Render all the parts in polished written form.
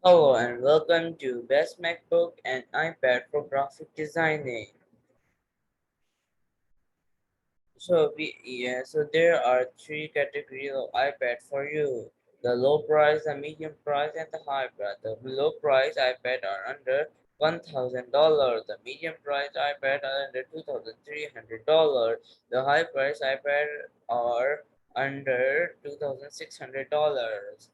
Hello and welcome to Best MacBook and iPad for Graphic Designing. So there are three categories of iPad for you: the low price, the medium price, and the high price. The low price iPad are under $1,000. The medium price iPad are under $2,300. The high price iPad are under $2,600.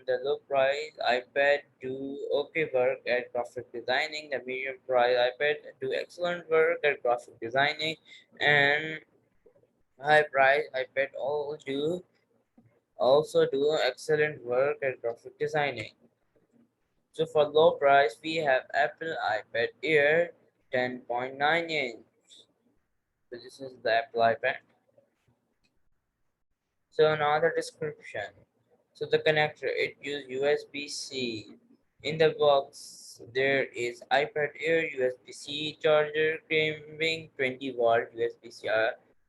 The low price iPad do okay work at graphic designing. The medium price iPad do excellent work at graphic designing, and high price iPad also do excellent work at graphic designing. So for low price, we have Apple iPad Air 10.9 inch. So this is the Apple iPad. So now the description. So the connector, it uses USB-C. In the box, there is iPad Air USB-C charger carrying 20-watt USB-C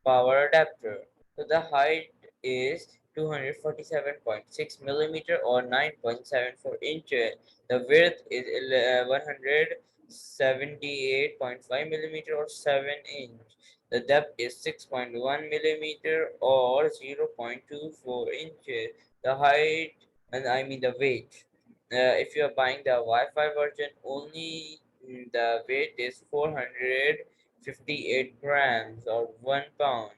power adapter. So the height is 247.6 millimeter or 9.74 inches. The width is 178.5 millimeter or 7 inch. The depth is 6.1 millimeter or 0.24 inches. The height, and I mean the weight. If you are buying the Wi-Fi version, only the weight is 458 grams or 1 pound.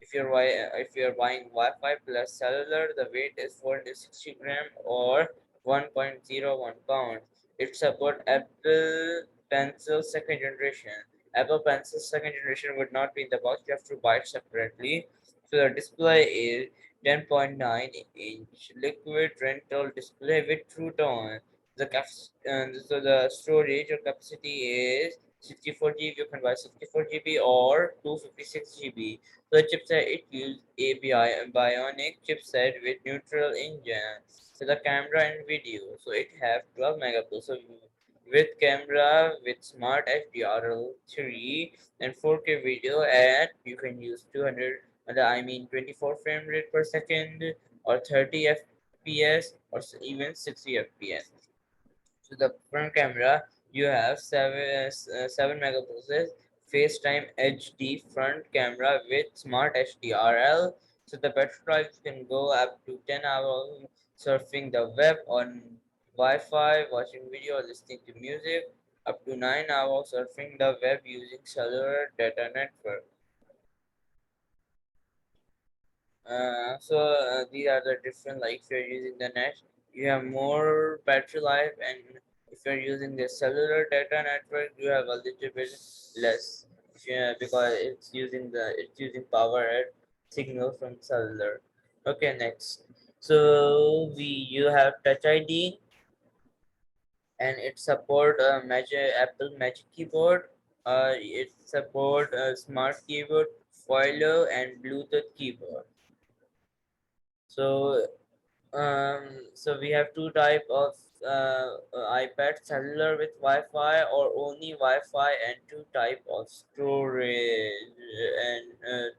If you're buying Wi-Fi plus cellular, the weight is 460 gram or 1.01 pounds. It supports Apple Pencil second generation. Apple Pencil second generation would not be in the box. You have to buy it separately. So the display is 10.9-inch liquid rental display with True Tone. So the storage or capacity is 64 GB. You can buy 64 GB or 256 GB. So the chipset, it uses ABI and Bionic chipset with neutral engine. So the camera and video. So it have 12 megapixels. So with camera with smart HDR3 and 4K video, and you can use 24 frame rate per second or 30 FPS or even 60 FPS. So the front camera, you have 7 megapixels FaceTime HD front camera with smart HDRL. So the battery life can go up to 10 hours surfing the web on Wi-Fi, watching video, or listening to music. Up to 9 hours surfing the web using cellular data network. These are the different, like if you're using the net, you have more battery life, and if you're using the cellular data network, you have a little bit less. Yeah, because it's using power and signal from cellular. Okay, next. So you have Touch ID, and it support Magic Apple Magic Keyboard. It support Smart Keyboard, Foilo, and Bluetooth keyboard. So so we have two type of iPad: cellular with Wi-Fi or only Wi-Fi, and two type of storage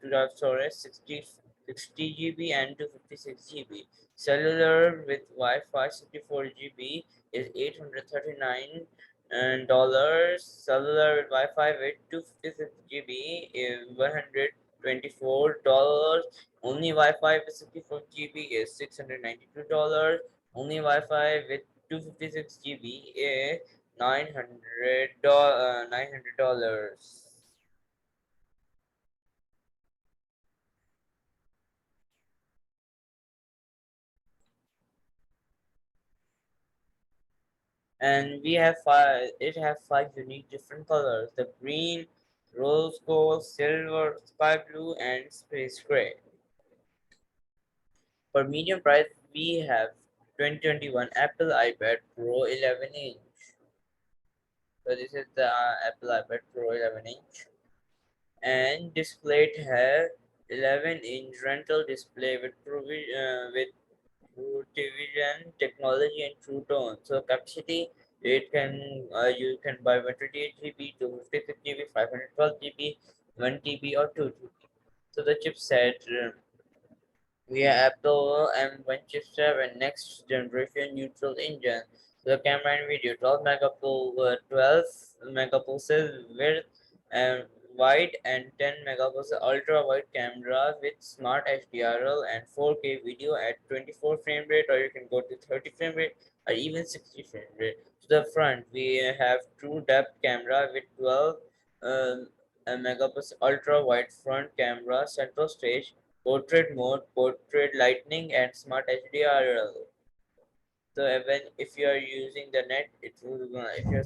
two type of storage: 60 GB and 256 GB. Cellular with Wi-Fi 64 GB is $839 and dollars. Cellular with Wi-Fi with 256 GB is $124. Only Wi-Fi with 64 GB is $692. Only Wi-Fi with 256 GB is $900. And we have five. It have five unique different colors: the green, rose gold, silver, sky blue, and space gray. For medium price, we have 2021 Apple iPad Pro 11 inch. So this is the Apple iPad Pro 11 inch, and displayed have 11-inch rental display with True Vision technology and True Tone. So capacity, it can you can buy 128 GB, 256 GB, 512 GB, 1 TB, or 2 TB. So the chipset, we have Apple M1 chipset and next generation neutral engine. The camera and video 12 megapixel width and wide and 10 megapixel ultra wide camera with smart HDRL and 4K video at 24 frame rate, or you can go to 30 frame rate or even 60 frame rate. To the front, we have true depth camera with 12 um, megapixel ultra wide front camera, central stage, portrait mode, portrait lighting, and smart HDRL. So even if you are using the net, it will if you're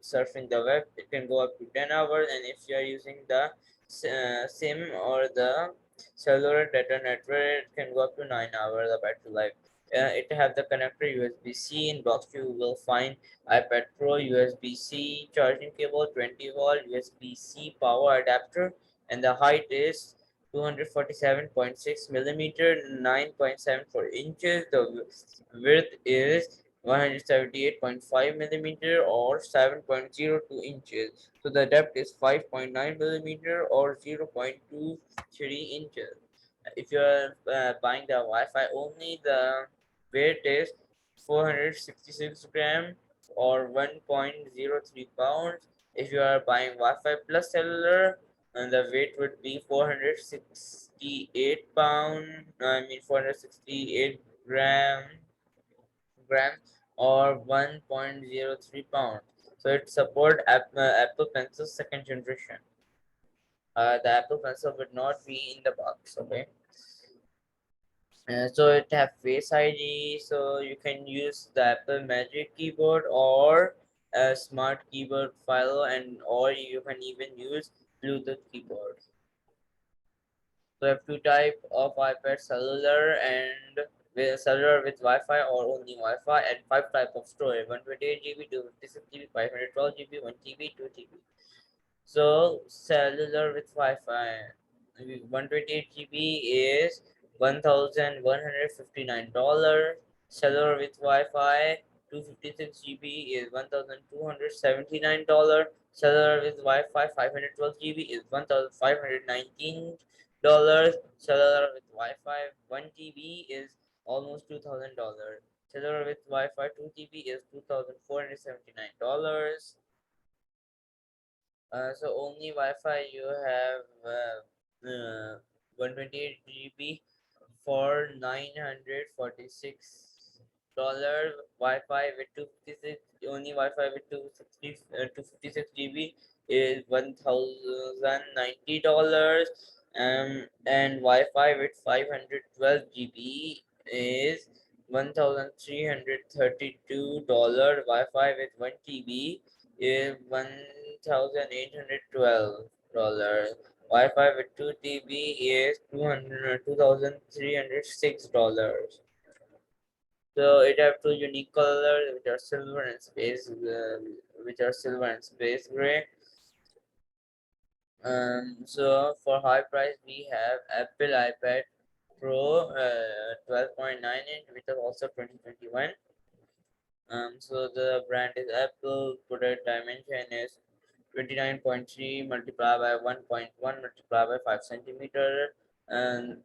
surfing the web, it can go up to 10 hours, and if you are using the sim or the cellular data network, it can go up to 9 hours of battery life. It have the connector USB-C. In box you will find iPad Pro USB-C charging cable, 20-volt USB-C power adapter, and the height is 247.6 millimeter, 9.74 inches. The width is 178.5 millimeter or 7.02 inches. So the depth is 5.9 millimeter or 0.23 inches. If you are buying the Wi-Fi only, the weight is 466 gram or 1.03 pounds. If you are buying Wi-Fi plus cellular, and the weight would be 468 pound. I mean 468 grams or 1.03 pounds. So it support Apple Pencil second generation. The Apple Pencil would not be in the box. Okay. So it have Face ID, so you can use the Apple Magic Keyboard or a smart keyboard file, and or you can even use Bluetooth keyboard. So I have two type of iPad, cellular and with cellular with Wi-Fi or only Wi-Fi, and five type of storage: 128 GB, 256 GB, 512 GB, 1 TB, 2 TB. So cellular with Wi-Fi, 128 GB is $1,159. Cellular with Wi-Fi, 256 GB is $1,279. Cellular with Wi-Fi, 512 GB is $1,519. Cellular with Wi-Fi, 1 TB is almost $2,000. Cellular with Wi-Fi, 2 TB is $2,479. So only Wi-Fi you have 128 GB for $946. Wi-Fi with 256, only Wi-Fi with 256 GB is $1,090. And Wi-Fi with 512 GB is $1,332. Wi-Fi with 1 TB is $1,812. Wi-Fi with 2 TB is $2,306. So it have two unique colors, which are silver and space gray. So for high price, we have Apple iPad Pro 12.9 inch, which is also 2021. So the brand is Apple. Product dimension is 29.3 multiplied by 1.1 multiplied by 5 centimeter, and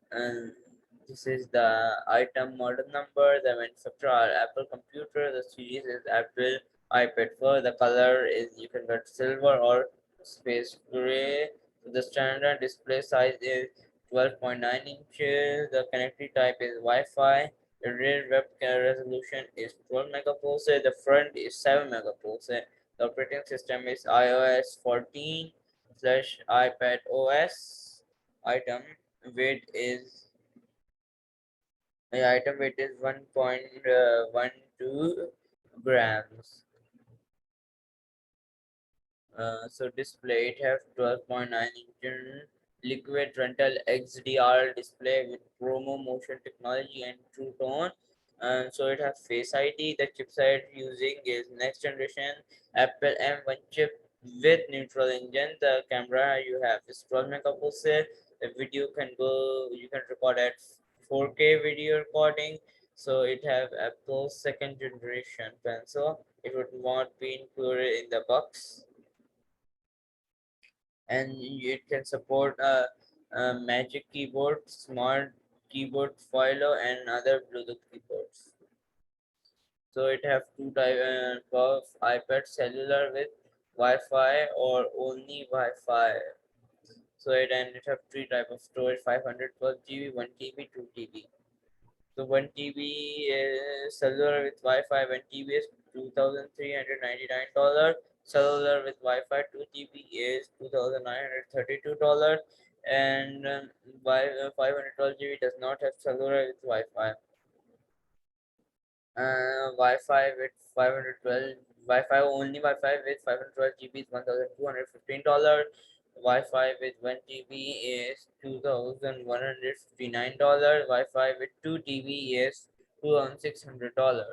this is the item model number. The manufacturer are Apple Computer. The series is Apple iPad Pro. The color is, you can get silver or space gray. The standard display size is 12.9 inches. The connectivity type is Wi-Fi. The rear webcam resolution is 12 megapixel. The front is 7 megapixel. The operating system is iOS 14 slash iPad OS. Item weight is item weight is 1.12 grams. So display, it have 12.9 inch liquid rental XDR display with promo motion technology and true tone. So it has Face ID. The chipset using is next generation Apple M1 chip with neutral engine. The camera you have is 12 megapixel. The video can go, you can record at 4K video recording. So it have Apple's second generation pencil. It would not be included in the box, and it can support a Magic Keyboard, Smart Keyboard Philo, and other Bluetooth keyboards. So it have two type of iPad cellular with Wi-Fi or only Wi-Fi. So it have three type of storage: 512 GB, 1 TB, 2 TB. So 1 TB is cellular with Wi-Fi. 1 TB is $2,399. Cellular with Wi-Fi 2 TB is $2,932, and 512 GB does not have cellular with Wi-Fi. Wi-Fi with 512 Wi-Fi only Wi-Fi with 512 GB is $1,215. Wi-Fi with 1 TB is $2,159. Wi-Fi with 2 TB is $2,600.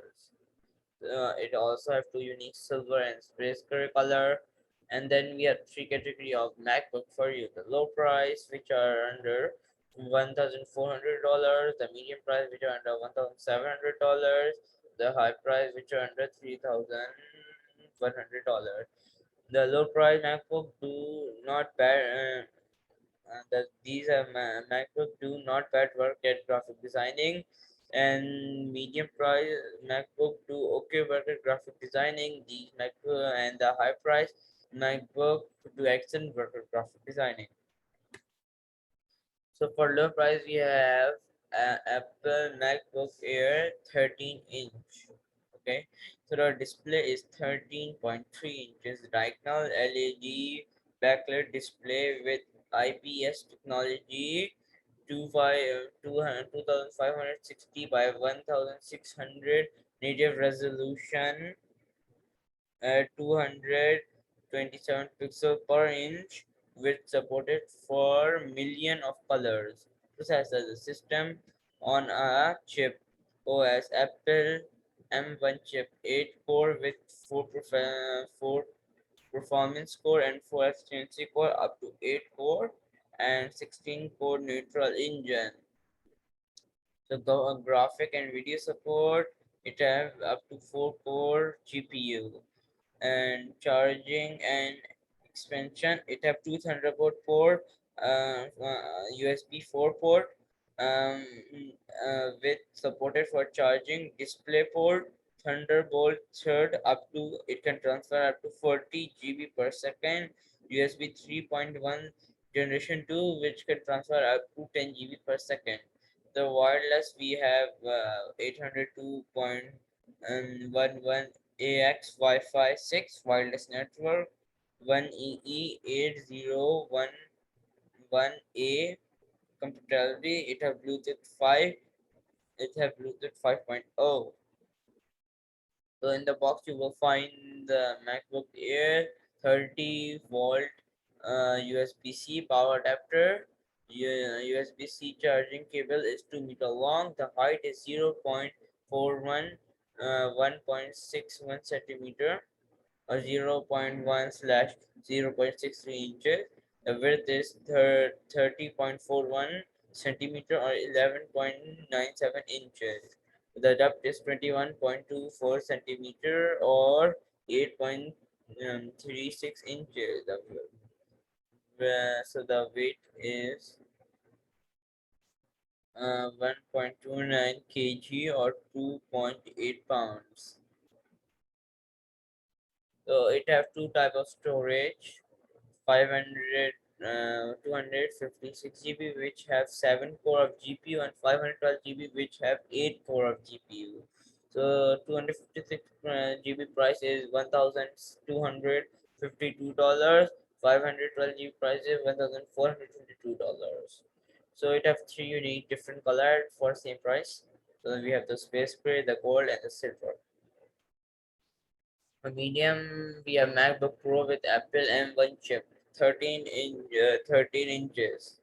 It also have two unique silver and space gray color. And then we have three category of MacBook for you: the low price, which are under $1,400; the medium price, which are under $1,700; the high price, which are under $3,100. The low price MacBook do not bad. That these are MacBook do not bad work at graphic designing, and medium price MacBook do okay work at graphic designing. These MacBook and the high price MacBook do excellent work at graphic designing. So for low price, we have Apple MacBook Air 13-inch. Okay, so the display is 13.3 inches, diagonal LED backlit display with IPS technology, 2560 by 1600 native resolution, 227 pixel per inch, with supported for million of colors. Processor: the system on a chip OS Apple M1 chip, 8 core with 4 performance core and 4 efficiency core, up to 8 core, and 16 core neutral engine. So graphic and video support, it have up to 4 core GPU. And charging and expansion, it have two Thunderbolt port, USB 4 port, um, with supported for charging, display port, Thunderbolt third, up to it can transfer up to 40 GB per second, USB 3.1 generation 2, which can transfer up to 10 GB per second. The wireless, we have 802.11 AX Wi-Fi 6 wireless network, 1EE 8011A compatibility. It have Bluetooth 5. It have Bluetooth 5.0. So in the box you will find the MacBook Air 30-volt USB-C power adapter. USB-C charging cable is 2 meter long. The height is 0.41, 1.61 centimeter, or 0.1/0.63 inches. The width is 30.41 centimeter, or 11.97 inches. The depth is 21.24 centimeter, or 8.36 inches. So the weight is 1.29 kg, or 2.8 pounds. So it have two type of storage: 500 256 GB, which have 7 core of GPU, and 512 GB, which have 8 core of GPU. So 256 GB price is $1,252. 512 GB price is $1,422. So it have three unique different color for same price. So we have the space gray, the gold, and the silver. A medium, we have MacBook Pro with Apple M1 chip, 13 inches.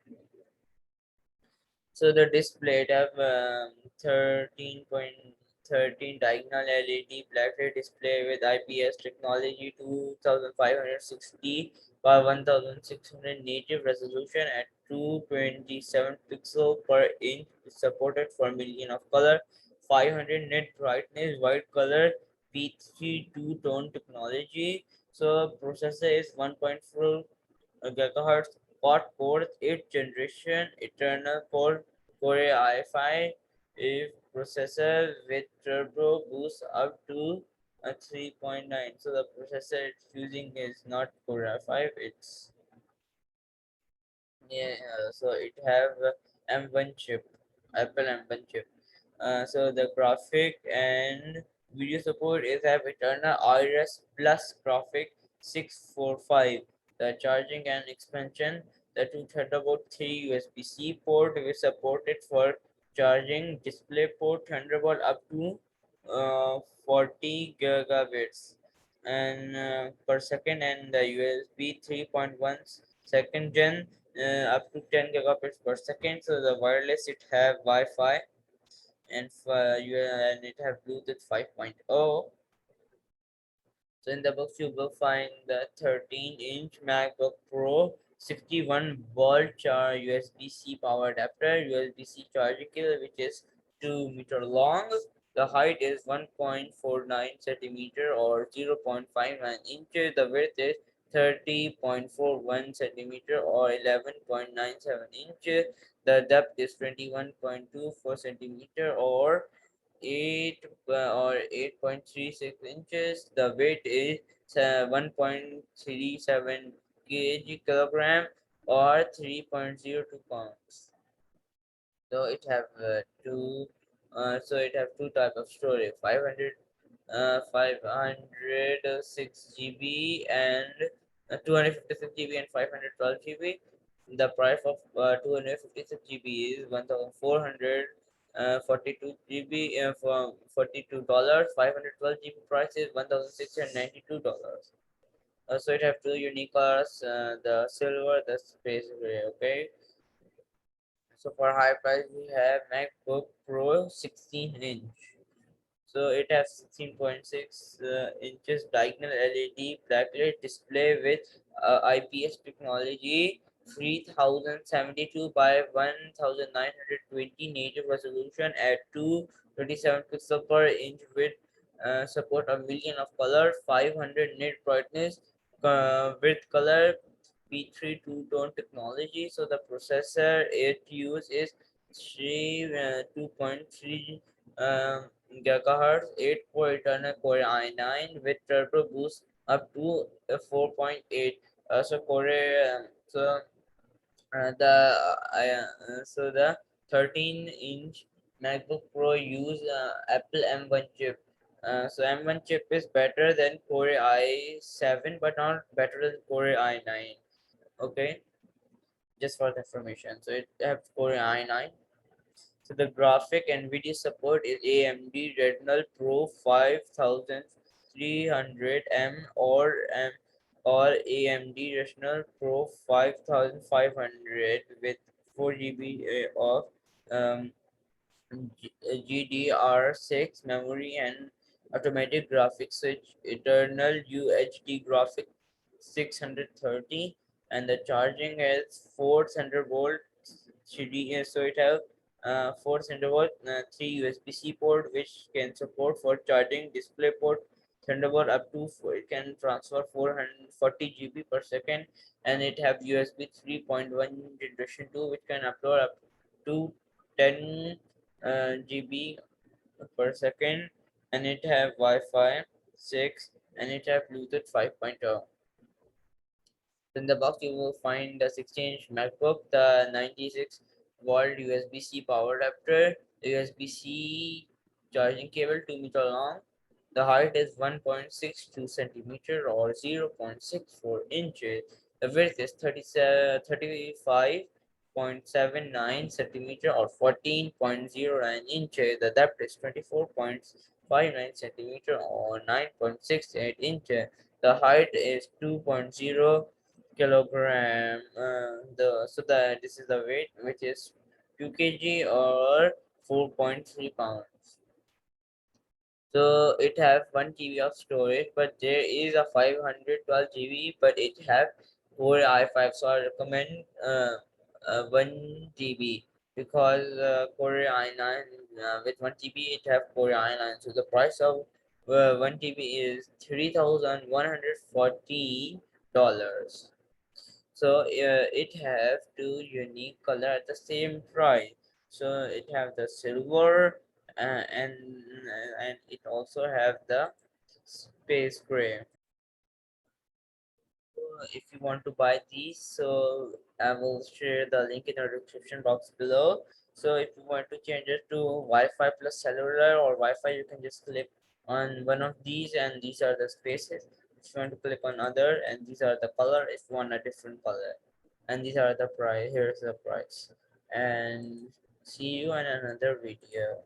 So the display it have 13.13 diagonal LED backlit display with IPS technology, 2560 by 1600 native resolution at 227 pixel per inch, supported for million of color, 500 nit brightness, white color, P3 two-tone technology. So processor is 1.4 gigahertz, quad core, 8th generation, eternal core, Core i5 is processor with turbo boost up to 3.9. So the processor it's using is not Core i5, it's yeah, so it have M1 chip, Apple M1 chip. So the graphic and video support is have Eternal Iris Plus graphic 645. The charging and expansion, the two Thunderbolt 3 USB-C port is supported for charging. Display port Thunderbolt up to 40 gigabits and per second, and the USB 3.1 second gen up to 10 gigabits per second. So the wireless it have Wi-Fi and it have Bluetooth 5.0. So in the box you will find the 13-inch MacBook Pro, 61-volt USB-C power adapter, USB-C charging cable which is 2 meter long. The height is 1.49 centimeter or 0.59 inches. The width is 30.41 centimeter or 11.97 inches. The depth is 21.24 centimeter or 8.36 inches. The weight is 1.37 kilogram or 3.02 pounds. So it have two type of storage, 506 GB and 256 GB and 512 GB. The price of 256 GB is 1,400 42 GB for $42. 512 GB price is $1,692. So it have two unique colors, the silver, the space gray. Okay. So for high price, we have MacBook Pro 16-inch. So it has 16.6 inches diagonal LED backlit display with IPS technology, 3072 by 1920 native resolution at 227 pixel per inch with support a million of color, 500 nit brightness with color P3 two-tone technology. So the processor it uses is 2.3 gigahertz 8-core Eternal Core i9 with turbo boost up to 4.8. So Core so the 13-inch MacBook Pro use Apple M1 chip. So M1 chip is better than Core i7 but not better than Core i9. Okay, just for the information. So it have Core i9. So the graphic and video support is AMD Retinal Pro 5300M or AMD Retinal Pro 5500 with 4 GB of um, GDR6 memory and automatic graphics switch, eternal UHD graphic 630, and the charging is 4 Thunderbolt 3D. So it have 4 Thunderbolt 3 USB-C port which can support for charging. Display port Thunderbolt up to it can transfer 440 GB per second, and it have USB 3.1 generation 2 which can upload up to 10 GB per second, and it have Wi-Fi 6 and it have Bluetooth 5.0. In the box, you will find the 16-inch MacBook, the 96-volt USB-C power adapter, the USB-C charging cable 2 meter long. The height is 1.62 centimeter or 0.64 inches. The width is 35.79 centimeter or 14.09 inches. The depth is 24.59 centimeter or 9.68 inches. The height is 2.0 kilogram. This is the weight, which is 2 kg or 4.3 pounds. So it have 1 TB of storage, but there is a 512 GB, but it have Core i5. So I recommend 1 TB because Core i9 with 1 TB it have Core i9. So the price of 1 TB is $3,140. So it have two unique color at the same price. So it have the silver and it also have the space gray. If you want to buy these, so I will share the link in the description box below. So if you want to change it to Wi-Fi plus cellular or Wi-Fi, you can just click on one of these, and these are the spaces. If you want to click on other, and these are the color if you want a different color, and these are the price. Here's the price, and see you in another video.